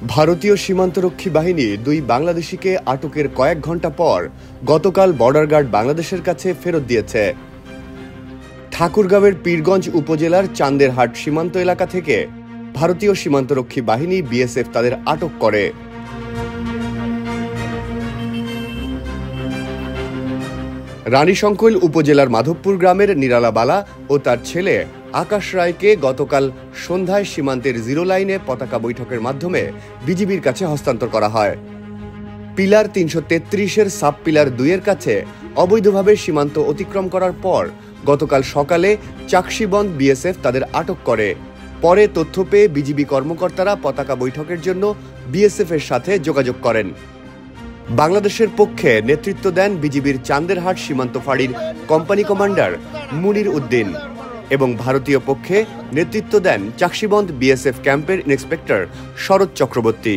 ভারতীয় সীমান্তরক্ষী বাহিনী দুই বাংলাদেশিকে আটকের কয়েক ঘন্টা পর গতকাল বর্ডার গার্ড বাংলাদেশের কাছে ফেরত দিয়েছে। ঠাকুরগাঁওয়ের পীরগঞ্জ উপজেলার চান্দেরহাট সীমান্ত এলাকা থেকে ভারতীয় সীমান্তরক্ষী বাহিনী বিএসএফ তাদের আটক করে। রানীশংকৈল উপজেলার মাধবপুর গ্রামের নিরালা বালা ও তার ছেলে আকাশ রায়কে গতকাল সন্ধ্যায় সীমান্তের জিরো লাইনে পতাকা বৈঠকের মাধ্যমে বিজিবির কাছে হস্তান্তর করা হয়। পিলার ৩৩৩-এর সাব পিলার ২-এর কাছে অবৈধভাবে সীমান্ত অতিক্রম করার পর গতকাল সকালে চাকসিবন্দ বিএসএফ তাদের আটক করে। পরে তথ্য পেয়ে বিজিবি কর্মকর্তারা পতাকা বৈঠকের জন্য বিএসএফ এর সাথে যোগাযোগ করেন। বাংলাদেশের পক্ষে নেতৃত্ব দেন বিজিবির চান্দেরহাট সীমান্ত ফাঁড়ির কোম্পানি কমান্ডার মুনির উদ্দিন এবং ভারতীয় পক্ষে নেতৃত্ব দেন চাকসিবন্দ বিএসএফ ক্যাম্পের ইন্সপেক্টর শরৎ চক্রবর্তী।